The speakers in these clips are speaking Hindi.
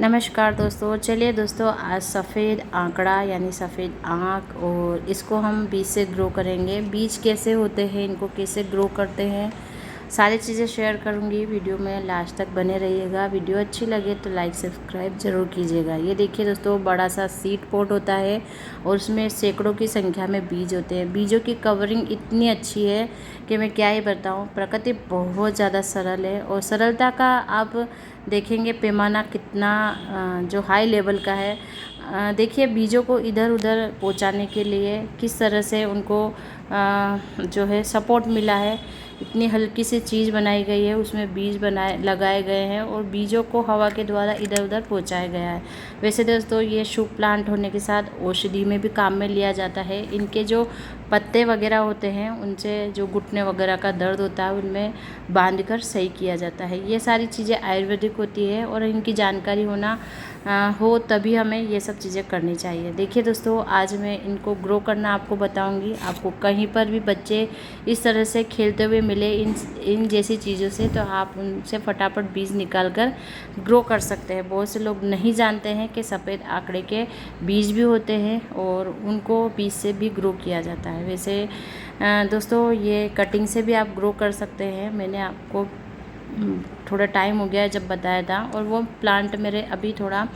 नमस्कार दोस्तों। चलिए दोस्तों, आज सफ़ेद आंकड़ा यानी सफ़ेद आँख और इसको हम बीज से ग्रो करेंगे। बीज कैसे होते हैं, इनको कैसे ग्रो करते हैं, सारी चीज़ें शेयर करूंगी। वीडियो में लास्ट तक बने रहिएगा। वीडियो अच्छी लगे तो लाइक सब्सक्राइब ज़रूर कीजिएगा। ये देखिए दोस्तों, बड़ा सा सीड पॉट होता है और उसमें सैकड़ों की संख्या में बीज होते हैं। बीजों की कवरिंग इतनी अच्छी है कि मैं क्या ही बताऊं। प्रकृति बहुत ज़्यादा सरल है और सरलता का आप देखेंगे पैमाना कितना जो हाई लेवल का है। देखिए बीजों को इधर उधर पहुंचाने के लिए किस तरह से उनको जो है सपोर्ट मिला है। इतनी हल्की सी चीज़ बनाई गई है, उसमें बीज लगाए गए हैं और बीजों को हवा के द्वारा इधर उधर पहुंचाया गया है। वैसे दोस्तों, ये शुभ प्लांट होने के साथ औषधि में भी काम में लिया जाता है। इनके जो पत्ते वगैरह होते हैं, उनसे जो घुटने वगैरह का दर्द होता है उनमें बांधकर सही किया जाता है। ये सारी चीज़ें आयुर्वेदिक होती है और इनकी जानकारी होना हो तभी हमें ये सब चीज़ें करनी चाहिए। देखिए दोस्तों, आज मैं इनको ग्रो करना आपको बताऊंगी। आपको कहीं पर भी बच्चे इस तरह से खेलते हुए मिले इन जैसी चीज़ों से, तो आप उनसे फटाफट बीज निकाल कर ग्रो कर सकते हैं। बहुत से लोग नहीं जानते हैं कि सफ़ेद आंकड़े के बीज भी होते हैं और उनको बीज से भी ग्रो किया जाता है। वैसे दोस्तों, ये कटिंग से भी आप ग्रो कर सकते हैं। मैंने आपको थोड़ा टाइम हो गया है जब बताया था, और वो प्लांट मेरे अभी थोड़ा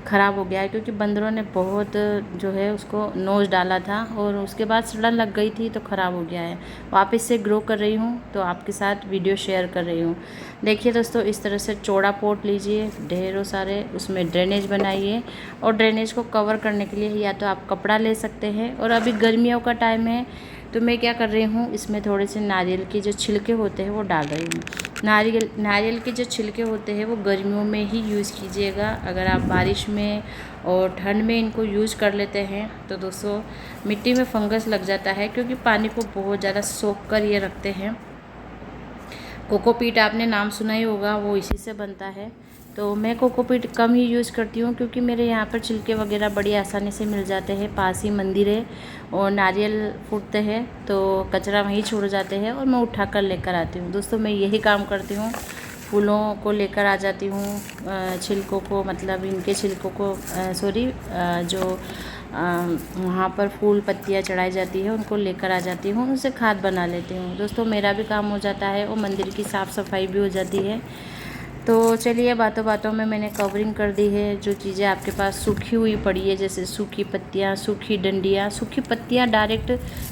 ख़राब हो गया है क्योंकि बंदरों ने बहुत जो है उसको नोच डाला था और उसके बाद सड़न लग गई थी तो ख़राब हो गया है। वापस से ग्रो कर रही हूँ तो आपके साथ वीडियो शेयर कर रही हूँ। देखिए दोस्तों, इस तरह से चौड़ा पॉट लीजिए, ढेरों सारे उसमें ड्रेनेज बनाइए और ड्रेनेज को कवर करने के लिए या तो आप कपड़ा ले सकते हैं, और अभी गर्मियों का टाइम है तो मैं क्या कर रही हूँ, इसमें थोड़े से नारियल के जो छिलके होते हैं वो डाल रही हूँ। नारियल के जो छिलके होते हैं वो गर्मियों में ही यूज़ कीजिएगा। अगर आप बारिश में और ठंड में इनको यूज़ कर लेते हैं तो दोस्तों मिट्टी में फंगस लग जाता है, क्योंकि पानी को बहुत ज़्यादा सोख कर ये रखते हैं। कोकोपीट आपने नाम सुना ही होगा, वो इसी से बनता है। तो मैं कोकोपीट कम ही यूज़ करती हूँ क्योंकि मेरे यहाँ पर छिलके वगैरह बड़ी आसानी से मिल जाते हैं। पास ही मंदिर है और नारियल फूटते हैं तो कचरा वहीं छोड़ जाते हैं और मैं उठा कर लेकर आती हूँ। दोस्तों, मैं यही काम करती हूँ। फूलों को लेकर आ जाती हूँ, छिलकों को, मतलब इनके छिलकों को जो वहाँ पर फूल पत्तियाँ चढ़ाई जाती है उनको लेकर आ जाती हूँ, उनसे खाद बना लेती हूँ। दोस्तों, मेरा भी काम हो जाता है और मंदिर की साफ़ सफाई भी हो जाती है। तो चलिए, बातों बातों में मैंने कवरिंग कर दी है। जो चीज़ें आपके पास सूखी हुई पड़ी है, जैसे सूखी पत्तियाँ, सूखी डंडियाँ, सूखी पत्तियाँ डायरेक्ट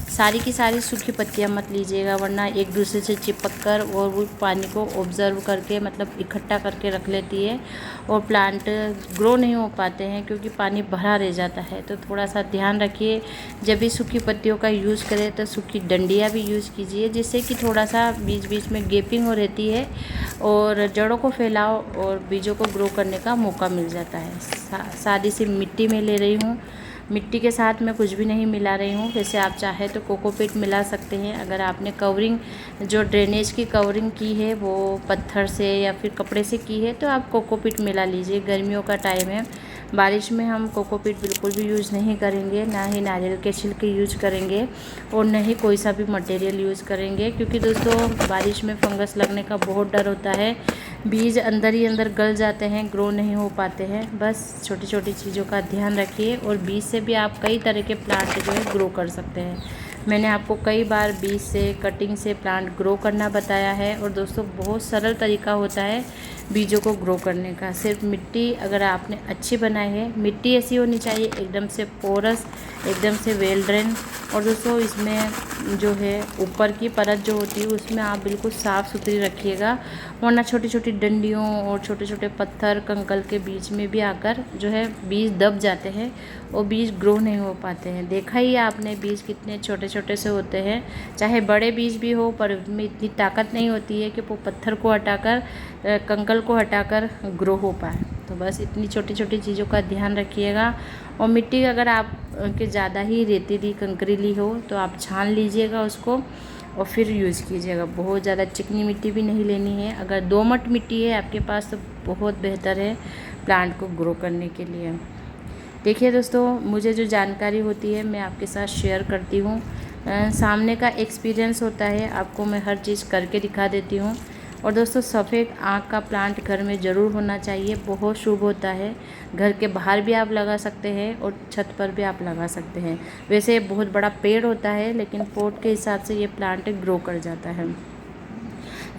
सारी की सारी सूखी पत्तियाँ मत लीजिएगा, वरना एक दूसरे से चिपक कर और वो पानी को ऑब्ज़र्व करके मतलब इकट्ठा करके रख लेती है और प्लांट ग्रो नहीं हो पाते हैं क्योंकि पानी भरा रह जाता है। तो थोड़ा सा ध्यान रखिए, जब भी सूखी पत्तियों का यूज़ करें तो सूखी डंडियाँ भी यूज़ कीजिए, जिससे कि थोड़ा सा बीच बीच में गैपिंग हो रहती है और जड़ों को फैलाव और बीजों को ग्रो करने का मौका मिल जाता है। सादी सी मिट्टी में ले रही हूँ, मिट्टी के साथ मैं कुछ भी नहीं मिला रही हूँ। वैसे आप चाहे तो कोकोपीट मिला सकते हैं। अगर आपने कवरिंग जो ड्रेनेज की कवरिंग की है वो पत्थर से या फिर कपड़े से की है तो आप कोकोपीट मिला लीजिए। गर्मियों का टाइम है, बारिश में हम कोकोपीट बिल्कुल भी यूज़ नहीं करेंगे, ना ही नारियल के छिलके यूज करेंगे और न ही कोई सा भी मटेरियल यूज़ करेंगे, क्योंकि दोस्तों बारिश में फंगस लगने का बहुत डर होता है। बीज अंदर ही अंदर गल जाते हैं, ग्रो नहीं हो पाते हैं। बस छोटी छोटी चीज़ों का ध्यान रखिए और बीज से भी आप कई तरह के प्लांट जो है ग्रो कर सकते हैं। मैंने आपको कई बार बीज से, कटिंग से प्लांट ग्रो करना बताया है और दोस्तों बहुत सरल तरीका होता है बीजों को ग्रो करने का। सिर्फ मिट्टी अगर आपने अच्छी बनाई है, मिट्टी ऐसी होनी चाहिए एकदम से पोरस, एकदम से वेल ड्रेन। और दोस्तों इसमें जो है ऊपर की परत जो होती है उसमें आप बिल्कुल साफ़ सुथरी रखिएगा, वरना छोटी छोटी डंडियों और छोटे छोटे पत्थर कंकल के बीच में भी आकर जो है बीज दब जाते हैं और बीज ग्रो नहीं हो पाते हैं। देखा ही आपने बीज कितने छोटे छोटे से होते हैं, चाहे बड़े बीज भी हो पर उनमें इतनी ताकत नहीं होती है कि वो पत्थर को हटाकर, कंकल को हटाकर ग्रो हो पाए। तो बस इतनी छोटी छोटी चीज़ों का ध्यान रखिएगा। और मिट्टी अगर आप के ज़्यादा ही रेतीली कंकरीली हो तो आप छान लीजिएगा उसको और फिर यूज़ कीजिएगा। बहुत ज़्यादा चिकनी मिट्टी भी नहीं लेनी है। अगर दोमट मिट्टी है आपके पास तो बहुत बेहतर है प्लांट को ग्रो करने के लिए। देखिए दोस्तों, मुझे जो जानकारी होती है मैं आपके साथ शेयर करती हूँ। सामने का एक्सपीरियंस होता है, आपको मैं हर चीज़ करके दिखा देती हूँ। और दोस्तों सफ़ेद आँख का प्लांट घर में ज़रूर होना चाहिए, बहुत शुभ होता है। घर के बाहर भी आप लगा सकते हैं और छत पर भी आप लगा सकते हैं। वैसे बहुत बड़ा पेड़ होता है, लेकिन पॉट के हिसाब से ये प्लांट ग्रो कर जाता है।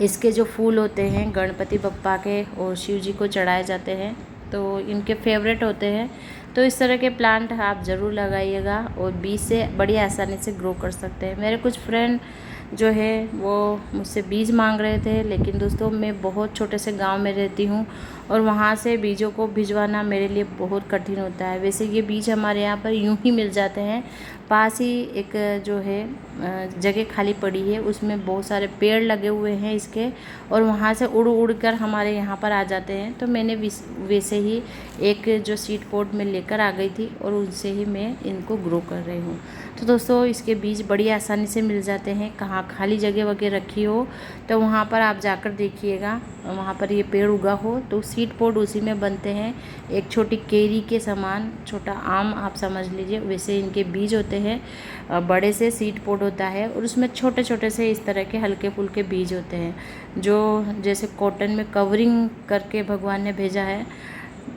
इसके जो फूल होते हैं गणपति बप्पा के और शिव जी को चढ़ाए जाते हैं, तो इनके फेवरेट होते हैं। तो इस तरह के प्लांट आप ज़रूर लगाइएगा और बीज से बड़ी आसानी से ग्रो कर सकते हैं। मेरे कुछ फ्रेंड जो है वो मुझसे बीज मांग रहे थे, लेकिन दोस्तों मैं बहुत छोटे से गांव में रहती हूँ और वहाँ से बीजों को भिजवाना मेरे लिए बहुत कठिन होता है। वैसे ये बीज हमारे यहाँ पर यूं ही मिल जाते हैं। पास ही एक जो है जगह खाली पड़ी है, उसमें बहुत सारे पेड़ लगे हुए हैं इसके, और वहाँ से उड़ उड़ कर हमारे यहाँ पर आ जाते हैं। तो मैंने वैसे ही एक जो सीड पॉट में लेकर आ गई थी और उनसे ही मैं इनको ग्रो कर रही हूँ। तो दोस्तों इसके बीज बड़ी आसानी से मिल जाते हैं। कहाँ खाली जगह वगैरह रखी हो तो वहाँ पर आप जाकर देखिएगा, वहाँ पर ये पेड़ उगा हो तो सीड पॉट उसी में बनते हैं। एक छोटी केरी के समान छोटा आम आप समझ लीजिए, वैसे इनके बीज होते हैं। बड़े से सीड पॉट होता है और उसमें छोटे छोटे से इस तरह के हल्के फुल्के बीज होते हैं, जो जैसे कॉटन में कवरिंग करके भगवान ने भेजा है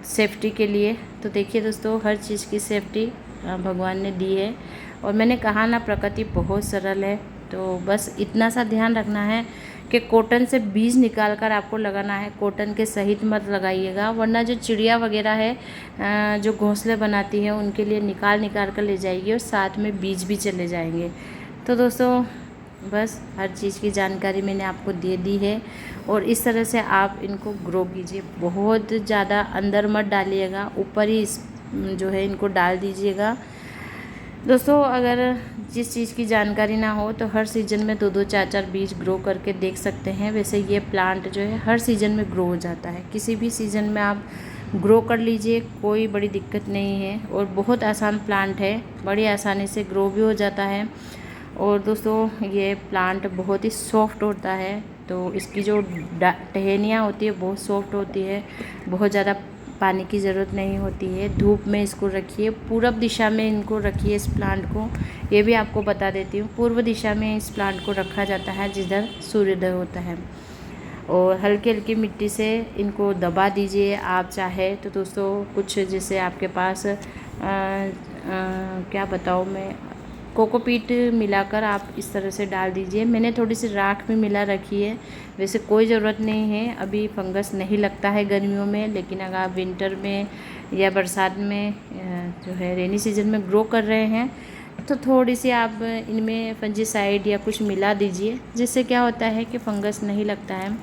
सेफ्टी के लिए। तो देखिए दोस्तों हर चीज़ की सेफ्टी भगवान ने दी है। और मैंने कहा ना, प्रकृति बहुत सरल है। तो बस इतना सा ध्यान रखना है कि कॉटन से बीज निकाल कर आपको लगाना है, कॉटन के सहित मत लगाइएगा, वरना जो चिड़िया वगैरह है जो घोंसले बनाती है उनके लिए निकाल कर ले जाएगी और साथ में बीज भी चले जाएंगे। तो दोस्तों बस हर चीज़ की जानकारी मैंने आपको दे दी है और इस तरह से आप इनको ग्रो कीजिए। बहुत ज़्यादा अंदर मत डालिएगा, ऊपर ही जो है इनको डाल दीजिएगा। दोस्तों अगर जिस चीज़ की जानकारी ना हो तो हर सीज़न में 2-2 4-4 बीज ग्रो करके देख सकते हैं। वैसे ये प्लांट जो है हर सीज़न में ग्रो हो जाता है, किसी भी सीज़न में आप ग्रो कर लीजिए, कोई बड़ी दिक्कत नहीं है। और बहुत आसान प्लांट है, बड़ी आसानी से ग्रो भी हो जाता है। और दोस्तों ये प्लांट बहुत ही सॉफ्ट होता है, तो इसकी जो टहनियाँ होती है बहुत सॉफ्ट होती है, बहुत ज़्यादा पानी की ज़रूरत नहीं होती है। धूप में इसको रखिए, पूर्व दिशा में इनको रखिए इस प्लांट को। ये भी आपको बता देती हूँ, पूर्व दिशा में इस प्लांट को रखा जाता है जिधर सूर्योदय होता है। और हल्की हल्की मिट्टी से इनको दबा दीजिए आप चाहे तो। दोस्तों कुछ जैसे आपके पास क्या बताऊँ मैं, कोकोपीट मिलाकर आप इस तरह से डाल दीजिए। मैंने थोड़ी सी राख भी मिला रखी है, वैसे कोई ज़रूरत नहीं है, अभी फंगस नहीं लगता है गर्मियों में। लेकिन अगर आप विंटर में या बरसात में जो है रेनी सीजन में ग्रो कर रहे हैं तो थोड़ी सी आप इनमें फंजीसाइड या कुछ मिला दीजिए, जिससे क्या होता है कि फंगस नहीं लगता है।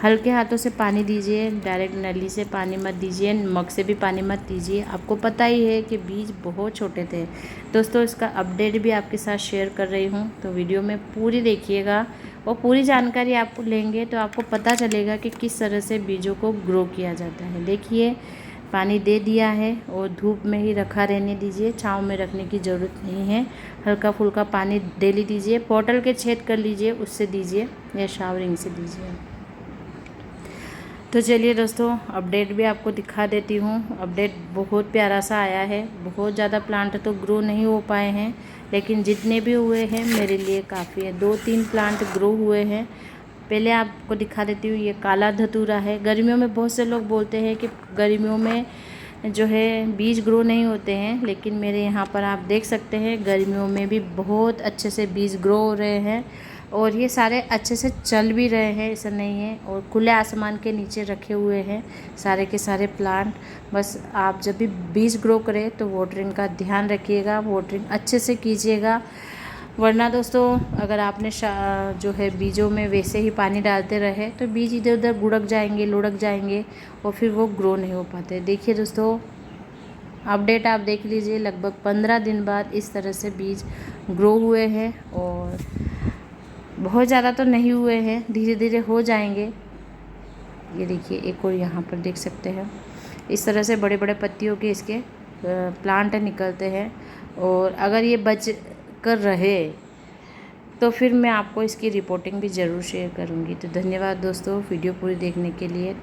हल्के हाथों से पानी दीजिए, डायरेक्ट नली से पानी मत दीजिए, मग से भी पानी मत दीजिए। आपको पता ही है कि बीज बहुत छोटे थे। दोस्तों इसका अपडेट भी आपके साथ शेयर कर रही हूँ, तो वीडियो में पूरी देखिएगा और पूरी जानकारी आपको लेंगे तो आपको पता चलेगा कि किस तरह से बीजों को ग्रो किया जाता है। देखिए पानी दे दिया है और धूप में ही रखा रहने दीजिए, छाँव में रखने की ज़रूरत नहीं है। हल्का फुल्का पानी डेली दीजिए, बोतल के छेद कर लीजिए उससे दीजिए या शावरिंग से दीजिए। तो चलिए दोस्तों अपडेट भी आपको दिखा देती हूँ। अपडेट बहुत प्यारा सा आया है। बहुत ज़्यादा प्लांट तो ग्रो नहीं हो पाए हैं, लेकिन जितने भी हुए हैं मेरे लिए काफ़ी है। 2-3 प्लांट ग्रो हुए हैं। पहले आपको दिखा देती हूँ, ये काला धतूरा है। गर्मियों में बहुत से लोग बोलते हैं कि गर्मियों में जो है बीज ग्रो नहीं होते हैं, लेकिन मेरे यहाँ पर आप देख सकते हैं गर्मियों में भी बहुत अच्छे से बीज ग्रो हो रहे हैं और ये सारे अच्छे से चल भी रहे हैं, ऐसा नहीं है। और खुले आसमान के नीचे रखे हुए हैं सारे के सारे प्लांट। बस आप जब भी बीज ग्रो करें तो वाटरिंग का ध्यान रखिएगा, वाटरिंग अच्छे से कीजिएगा, वरना दोस्तों अगर आपने जो है बीजों में वैसे ही पानी डालते रहे तो बीज इधर उधर गुड़क जाएंगे, लुढ़क जाएंगे और फिर वो ग्रो नहीं हो पाते। देखिए दोस्तों अपडेट आप देख लीजिए, लगभग 15 दिन बाद इस तरह से बीज ग्रो हुए हैं और बहुत ज़्यादा तो नहीं हुए हैं, धीरे धीरे हो जाएंगे। ये देखिए एक और यहाँ पर देख सकते हैं, इस तरह से बड़े बड़े पत्तियों के इसके प्लांट निकलते हैं। और अगर ये बच कर रहे तो फिर मैं आपको इसकी रिपोर्टिंग भी ज़रूर शेयर करूँगी। तो धन्यवाद दोस्तों वीडियो पूरी देखने के लिए।